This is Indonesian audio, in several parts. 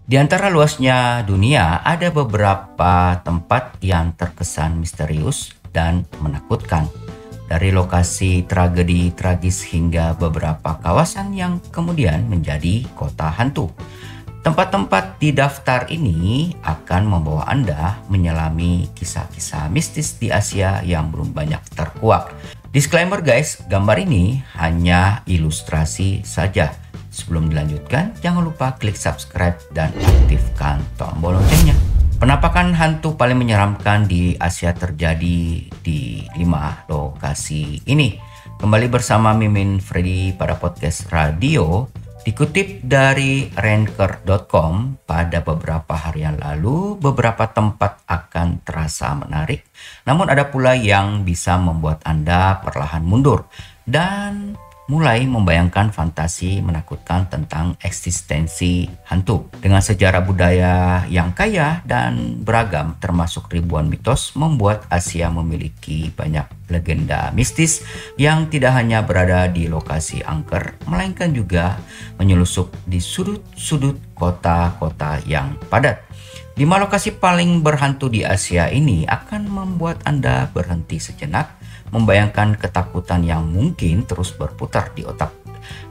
Di antara luasnya dunia, ada beberapa tempat yang terkesan misterius dan menakutkan. Dari lokasi tragedi tragis hingga beberapa kawasan yang kemudian menjadi kota hantu. Tempat-tempat di daftar ini akan membawa Anda menyelami kisah-kisah mistis di Asia yang belum banyak terkuak. Disclaimer guys, gambar ini hanya ilustrasi saja. Sebelum dilanjutkan, jangan lupa klik subscribe dan aktifkan tombol loncengnya. Penampakan hantu paling menyeramkan di Asia terjadi di 5 lokasi ini. Kembali bersama Mimin Freddy pada podcast radio. Dikutip dari ranker.com, pada beberapa hari yang lalu, beberapa tempat akan terasa menarik. Namun ada pula yang bisa membuat Anda perlahan mundur dan mulai membayangkan fantasi menakutkan tentang eksistensi hantu. Dengan sejarah budaya yang kaya dan beragam termasuk ribuan mitos, membuat Asia memiliki banyak legenda mistis yang tidak hanya berada di lokasi angker, melainkan juga menyelusup di sudut-sudut kota-kota yang padat. 5 lokasi paling berhantu di Asia ini akan membuat Anda berhenti sejenak, membayangkan ketakutan yang mungkin terus berputar di otak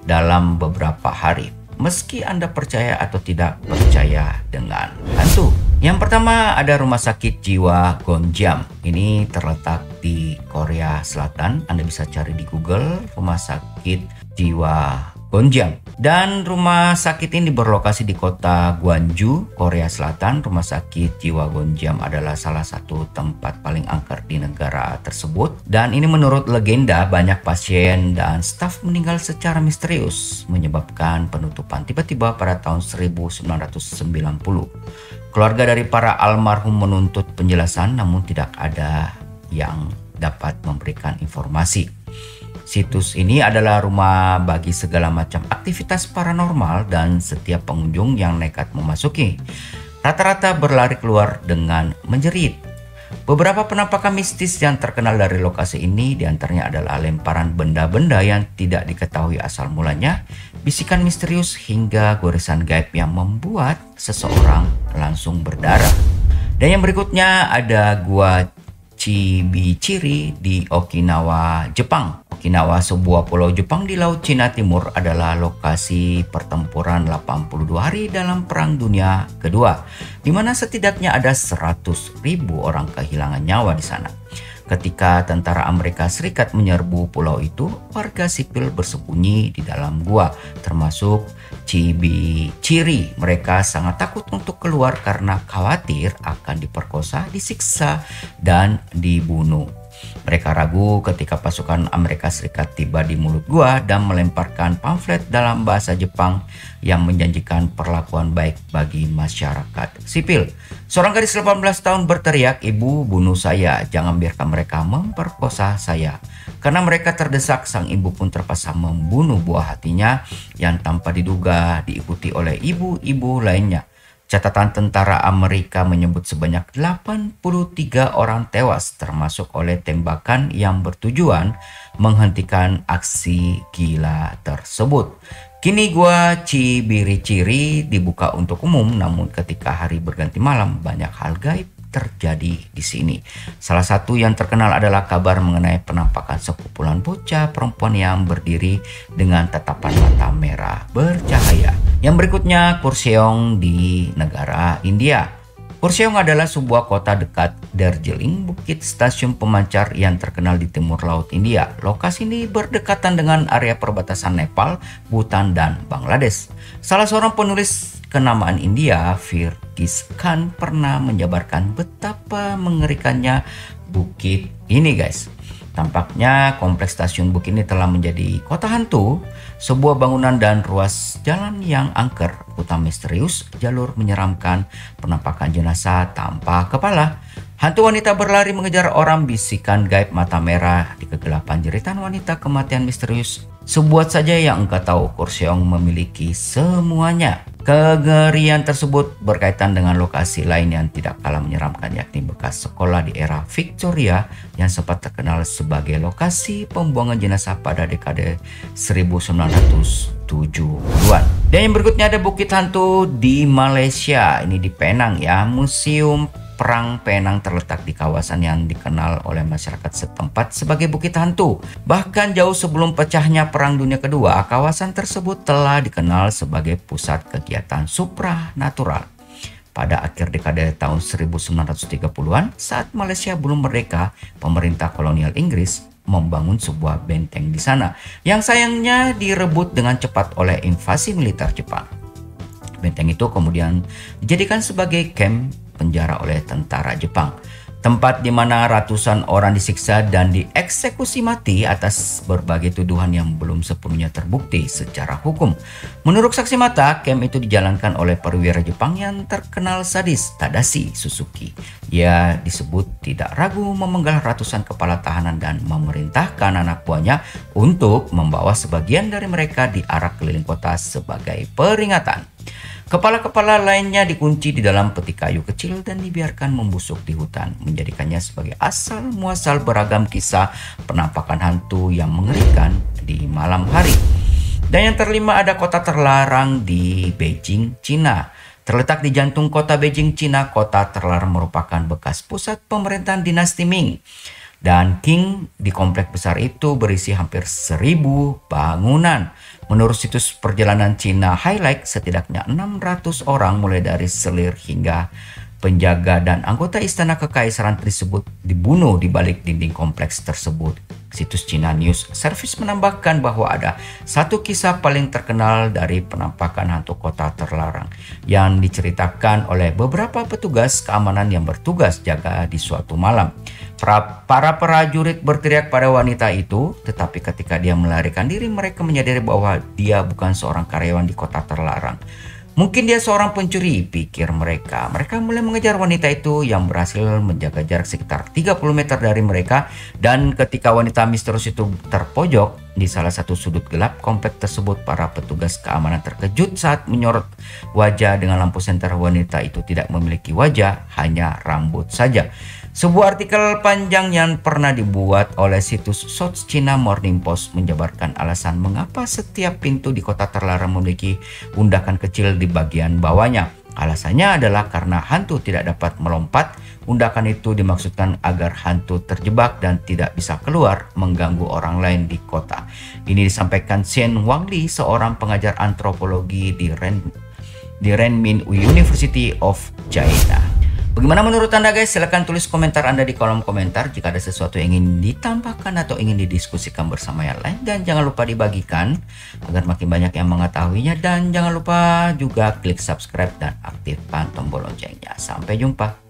dalam beberapa hari, meski Anda percaya atau tidak percaya dengan hantu. Yang pertama ada Rumah Sakit Jiwa Gonjiam. Ini terletak di Korea Selatan. Anda bisa cari di Google Rumah Sakit Jiwa Gonjiam. Dan rumah sakit ini berlokasi di kota Gwangju, Korea Selatan. Rumah sakit Jiwa Gonjiam adalah salah satu tempat paling angker di negara tersebut. Dan ini menurut legenda banyak pasien dan staf meninggal secara misterius, menyebabkan penutupan tiba-tiba pada tahun 1990. Keluarga dari para almarhum menuntut penjelasan, namun tidak ada yang dapat memberikan informasi. Situs ini adalah rumah bagi segala macam aktivitas paranormal dan setiap pengunjung yang nekat memasuki rata-rata berlari keluar dengan menjerit. Beberapa penampakan mistis yang terkenal dari lokasi ini diantaranya adalah lemparan benda-benda yang tidak diketahui asal mulanya, bisikan misterius hingga goresan gaib yang membuat seseorang langsung berdarah. Dan yang berikutnya ada Gua Chibichiri di Okinawa, Jepang. Okinawa, sebuah pulau Jepang di Laut Cina Timur, adalah lokasi pertempuran 82 hari dalam Perang Dunia Kedua, di mana setidaknya ada 100.000 orang kehilangan nyawa di sana. Ketika tentara Amerika Serikat menyerbu pulau itu, warga sipil bersembunyi di dalam gua, termasuk Chibichiri. Mereka sangat takut untuk keluar karena khawatir akan diperkosa, disiksa, dan dibunuh. Mereka ragu ketika pasukan Amerika Serikat tiba di mulut gua dan melemparkan pamflet dalam bahasa Jepang yang menjanjikan perlakuan baik bagi masyarakat sipil. Seorang gadis 18 tahun berteriak, "Ibu, bunuh saya, jangan biarkan mereka memperkosa saya." Karena mereka terdesak, sang ibu pun terpaksa membunuh buah hatinya yang tanpa diduga diikuti oleh ibu-ibu lainnya. Catatan tentara Amerika menyebut sebanyak 83 orang tewas, termasuk oleh tembakan yang bertujuan menghentikan aksi gila tersebut. Kini gua Chibichiri dibuka untuk umum, namun ketika hari berganti malam banyak hal gaib terjadi di sini. Salah satu yang terkenal adalah kabar mengenai penampakan sekumpulan bocah perempuan yang berdiri dengan tatapan mata merah bercahaya. Yang berikutnya Kurseong di negara India. Kurseong adalah sebuah kota dekat Darjeeling, bukit stasiun pemancar yang terkenal di timur laut India. Lokasi ini berdekatan dengan area perbatasan Nepal, Bhutan, dan Bangladesh. Salah seorang penulis kenamaan India, Firgis Khan, pernah menjabarkan betapa mengerikannya bukit ini guys. Tampaknya kompleks stasiun bukit ini telah menjadi kota hantu, sebuah bangunan dan ruas jalan yang angker, hutan misterius, jalur menyeramkan, penampakan jenazah tanpa kepala. Hantu wanita berlari mengejar orang, bisikan gaib mata merah di kegelapan, jeritan wanita, kematian misterius. Sebuat saja yang engkau tahu, Kurseong memiliki semuanya. Kengerian tersebut berkaitan dengan lokasi lain yang tidak kalah menyeramkan, yakni bekas sekolah di era Victoria yang sempat terkenal sebagai lokasi pembuangan jenazah pada dekade 1970-an. Dan yang berikutnya ada Bukit Hantu di Malaysia, ini di Penang ya. Museum Perang Penang terletak di kawasan yang dikenal oleh masyarakat setempat sebagai Bukit Hantu. Bahkan jauh sebelum pecahnya Perang Dunia Kedua, kawasan tersebut telah dikenal sebagai pusat kegiatan supranatural. Pada akhir dekade tahun 1930-an, saat Malaysia belum merdeka, pemerintah kolonial Inggris membangun sebuah benteng di sana, yang sayangnya direbut dengan cepat oleh invasi militer Jepang. Benteng itu kemudian dijadikan sebagai kamp penjara oleh tentara Jepang, tempat di mana ratusan orang disiksa dan dieksekusi mati atas berbagai tuduhan yang belum sepenuhnya terbukti secara hukum. Menurut saksi mata, kamp itu dijalankan oleh perwira Jepang yang terkenal sadis, Tadashi Suzuki. Ia disebut tidak ragu memenggal ratusan kepala tahanan dan memerintahkan anak buahnya untuk membawa sebagian dari mereka diarak keliling kota sebagai peringatan. Kepala-kepala lainnya dikunci di dalam peti kayu kecil dan dibiarkan membusuk di hutan, menjadikannya sebagai asal muasal beragam kisah penampakan hantu yang mengerikan di malam hari. Dan yang kelima ada kota terlarang di Beijing, Cina. Terletak di jantung kota Beijing, Cina, kota terlarang merupakan bekas pusat pemerintahan dinasti Ming. Dan Qing di komplek besar itu berisi hampir 1000 bangunan. Menurut situs perjalanan Cina Highlight, setidaknya 600 orang mulai dari selir hingga penjaga dan anggota istana kekaisaran tersebut dibunuh di balik dinding kompleks tersebut. Situs China News Service menambahkan bahwa ada satu kisah paling terkenal dari penampakan hantu kota terlarang yang diceritakan oleh beberapa petugas keamanan yang bertugas jaga di suatu malam. Para prajurit berteriak pada wanita itu, tetapi ketika dia melarikan diri, mereka menyadari bahwa dia bukan seorang karyawan di kota terlarang. Mungkin dia seorang pencuri, pikir mereka. Mereka mulai mengejar wanita itu yang berhasil menjaga jarak sekitar 30 meter dari mereka. Dan ketika wanita misterius itu terpojok di salah satu sudut gelap komplek tersebut, para petugas keamanan terkejut saat menyorot wajah dengan lampu senter. Wanita itu tidak memiliki wajah, hanya rambut saja. Sebuah artikel panjang yang pernah dibuat oleh situs South China Morning Post menjabarkan alasan mengapa setiap pintu di kota terlarang memiliki undakan kecil di bagian bawahnya. Alasannya adalah karena hantu tidak dapat melompat. Undakan itu dimaksudkan agar hantu terjebak dan tidak bisa keluar mengganggu orang lain di kota. Ini disampaikan Shen Wangli, seorang pengajar antropologi di Renmin University of China. Bagaimana menurut Anda guys? Silahkan tulis komentar Anda di kolom komentar jika ada sesuatu yang ingin ditambahkan atau ingin didiskusikan bersama yang lain. Dan jangan lupa dibagikan agar makin banyak yang mengetahuinya. Dan jangan lupa juga klik subscribe dan aktifkan tombol loncengnya. Sampai jumpa.